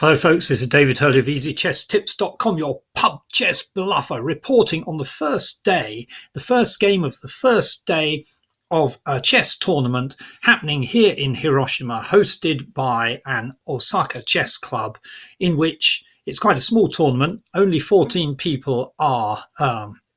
Hello folks, this is David Hurley of EasyChessTips.com, your pub chess bluffer, reporting on the first day, the first game of the first day of a chess tournament happening here in Hiroshima, hosted by an Osaka Chess Club, in which it's quite a small tournament. Only 14 people are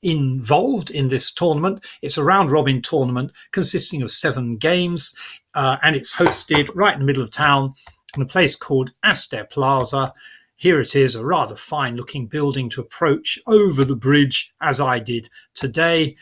involved in this tournament. It's a round-robin tournament consisting of 7 games, and it's hosted right in the middle of town in a place called Aster Plaza. Here it is, a rather fine-looking building to approach over the bridge, as I did today.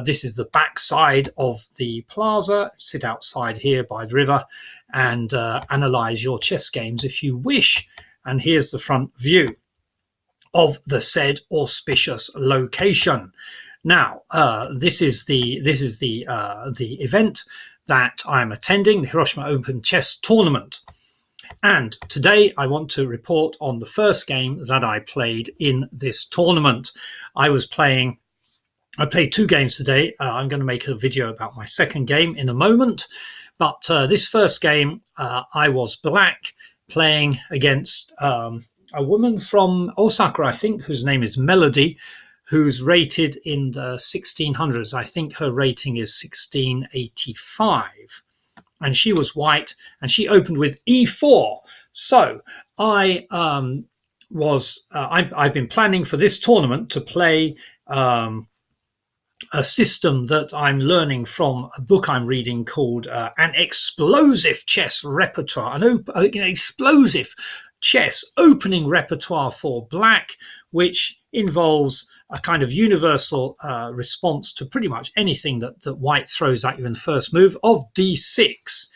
This is the back side of the plaza. Sit outside here by the river and analyse your chess games if you wish. And here's the front view of the said auspicious location. Now, this is the event that I'm attending, the Hiroshima Open Chess Tournament. And today I want to report on the first game that I played in this tournament. I played 2 games today. I'm going to make a video about my second game in a moment. But this first game, I was black, playing against a woman from Osaka, I think, whose name is Melody, who's rated in the 1600s. I think her rating is 1685. And she was white, and she opened with e4. So I've been planning for this tournament to play a system that I'm learning from a book I'm reading called An Explosive Chess Repertoire, an explosive chess opening repertoire for black, which involves a kind of universal response to pretty much anything that white throws at you in the first move of d6.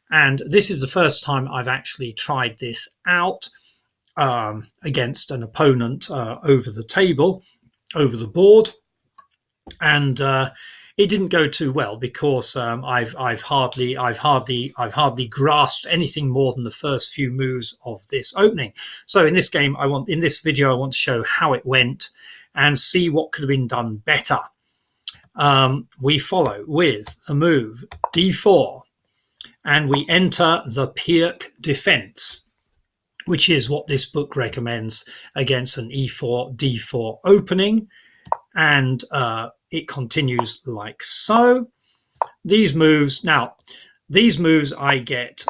And this is the first time I've actually tried this out against an opponent over the table, over the board. And it didn't go too well because I've hardly grasped anything more than the first few moves of this opening. So in this video I want to show how it went and see what could have been done better. We follow with a move d4, and we enter the Pirc defense, which is what this book recommends against an e4 d4 opening. And it continues like so. These moves I get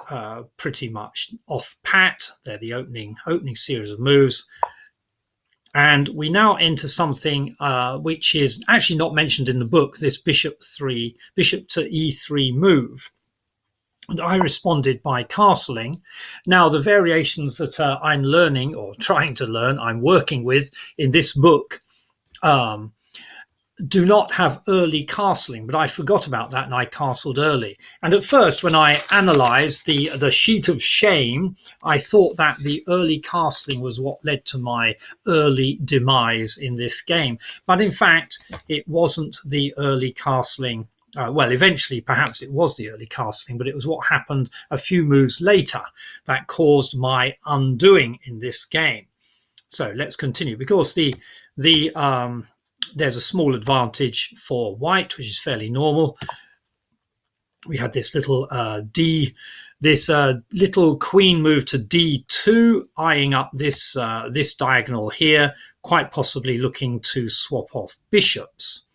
pretty much off pat. They're the opening series of moves. And we now enter something which is actually not mentioned in the book, this bishop to e3 move. And I responded by castling. Now, the variations that I'm learning or trying to learn, I'm working with in this book, do not have early castling, but I forgot about that and I castled early. And at first, when I analysed the sheet of shame, I thought that the early castling was what led to my early demise in this game. But in fact, it wasn't the early castling. Well, eventually, perhaps it was the early castling, but it was what happened a few moves later that caused my undoing in this game. So let's continue, because there's a small advantage for white, which is fairly normal. We had this little little queen move to d2, eyeing up this diagonal here, quite possibly looking to swap off bishops.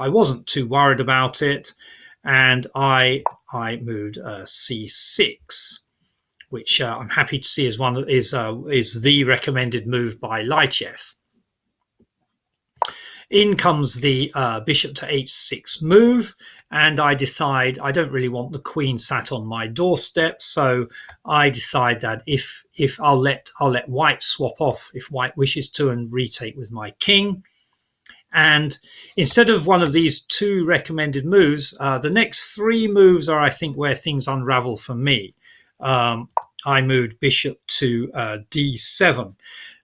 I wasn't too worried about it, and I moved c6, which I'm happy to see is the recommended move by Lichess. In comes the bishop to h6 move, and I decide I don't really want the queen sat on my doorstep, so I decide that if I'll let white swap off if white wishes to and retake with my king. And instead of one of these 2 recommended moves, the next 3 moves are, I think, where things unravel for me. I moved bishop to d7.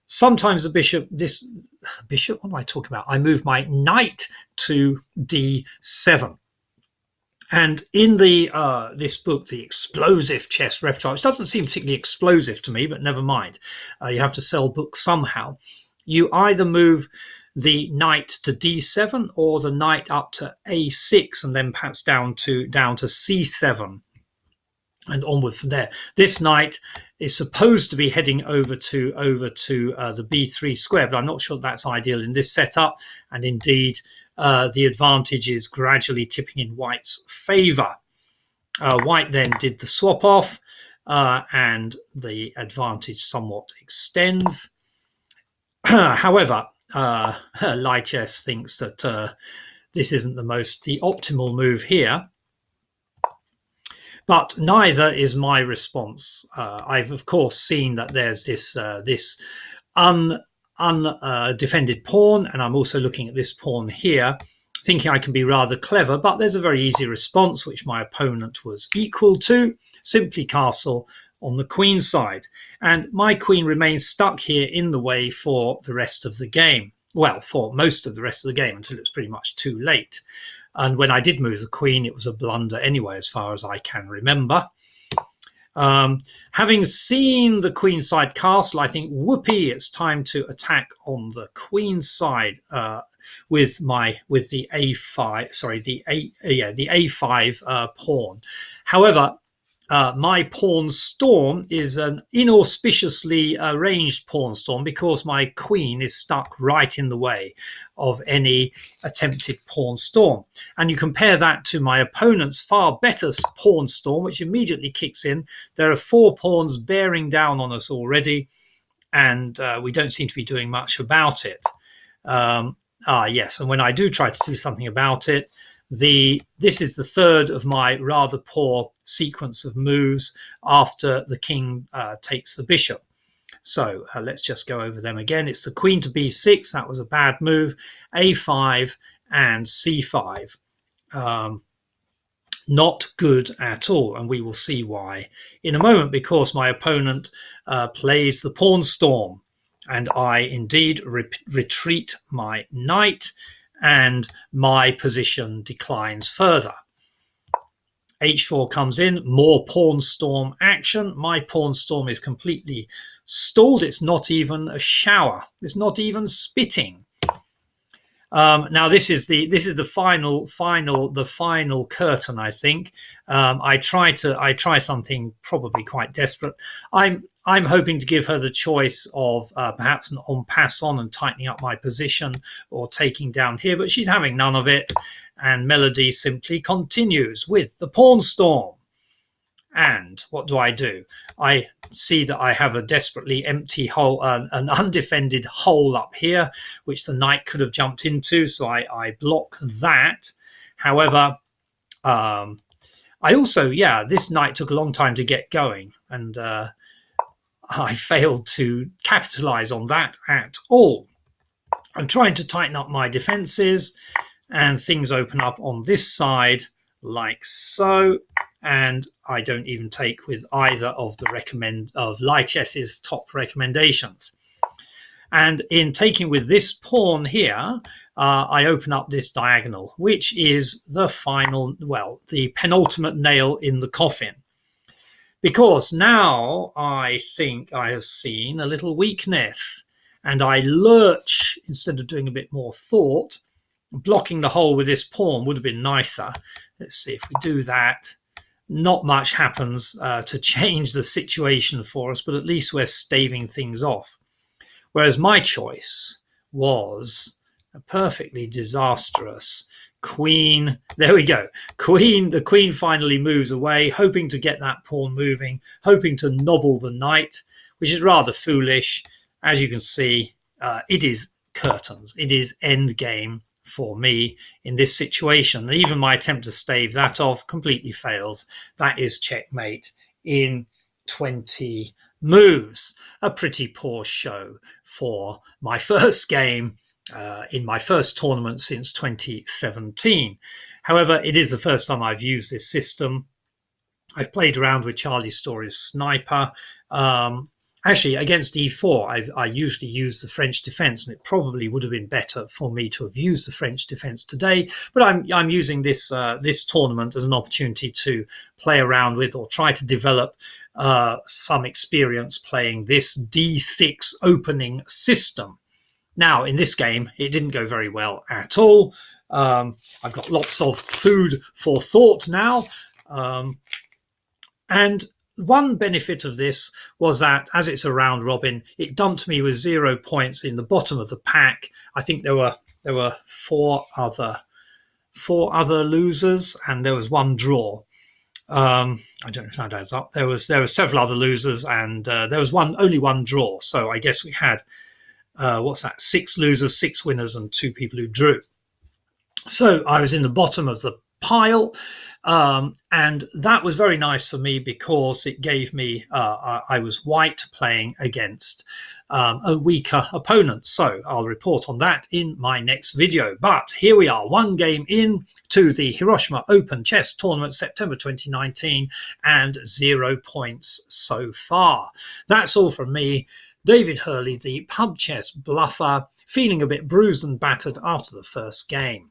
Sometimes the bishop, what am I talking about? I moved my knight to d7. And in this book, The Explosive Chess Repertoire, which doesn't seem particularly explosive to me, but never mind. You have to sell books somehow. You either move the knight to d7 or the knight up to a6 and then perhaps down to c7. and onward from there. This knight is supposed to be heading over to the b3 square, but I'm not sure that's ideal in this setup. And indeed, the advantage is gradually tipping in white's favour. White then did the swap off, and the advantage somewhat extends. However, Lichess thinks that this isn't the optimal move here. But neither is my response. I've of course seen that there's this undefended pawn, and I'm also looking at this pawn here, thinking I can be rather clever. But there's a very easy response, which my opponent was equal to: simply castle on the queen side, and my queen remains stuck here in the way for the rest of the game. Well, for most of the rest of the game, until it's pretty much too late. And when I did move the queen, it was a blunder anyway, as far as I can remember. Having seen the queenside castle, I think, whoopee, it's time to attack on the queen side with the a5. Sorry, the a5 pawn. However, my pawn storm is an inauspiciously arranged pawn storm because my queen is stuck right in the way of any attempted pawn storm. And you compare that to my opponent's far better pawn storm, which immediately kicks in. There are 4 pawns bearing down on us already, and we don't seem to be doing much about it. Yes, and when I do try to do something about it, this is the third of my rather poor sequence of moves after the king takes the bishop. So let's just go over them again. It's the queen to b6. That was a bad move. a5 and c5. Not good at all, and we will see why in a moment, because my opponent plays the pawn storm, and I indeed retreat my knight, and my position declines further. h4 comes in, more pawn storm action. My pawn storm is completely stalled. It's not even a shower. It's not even spitting. Now this is the final curtain, I think. I try something probably quite desperate. I'm hoping to give her the choice of perhaps an en passant and tightening up my position, or taking down here, but she's having none of it, and melody simply continues with the pawn storm. And what do? I see that I have a desperately empty hole, an undefended hole up here, which the knight could have jumped into, so I block that. However, I also, this knight took a long time to get going, and I failed to capitalize on that at all. I'm trying to tighten up my defenses, and things open up on this side like so, and I don't even take with either of Lichess's top recommendations. And in taking with this pawn here, I open up this diagonal, which is the the penultimate nail in the coffin. Because now I think I have seen a little weakness, and I lurch instead of doing a bit more thought. Blocking the hole with this pawn would have been nicer. Let's see if we do that. Not much happens to change the situation for us, but at least we're staving things off. Whereas my choice was a perfectly disastrous queen. There we go. The queen finally moves away, hoping to get that pawn moving, hoping to nobble the knight, which is rather foolish. As you can see, it is curtains. It is end game for me in this situation. Even my attempt to stave that off completely fails. That is checkmate in 20 moves. A pretty poor show for my first game in my first tournament since 2017. However, it is the first time I've used this system. I've played around with Charlie Story's Sniper. Actually, against e4, I usually use the French defense, and it probably would have been better for me to have used the French defense today. But I'm using this tournament as an opportunity to play around with, or try to develop some experience playing this d6 opening system. Now, in this game, it didn't go very well at all. I've got lots of food for thought now. And one benefit of this was that as it's a round robin, it dumped me with 0 points in the bottom of the pack. I think there were four other losers, and there was one draw. I don't know if that adds up. There were several other losers, and there was only one draw. So I guess we had 6 losers, 6 winners, and 2 people who drew. So I was in the bottom of the pile, and that was very nice for me because it gave me I was white playing against a weaker opponent. So I'll report on that in my next video. But here we are, 1 game in to the Hiroshima Open Chess Tournament, September 2019, and 0 points so far. That's all from me, David Hurley, the pub chess bluffer, feeling a bit bruised and battered after the first game.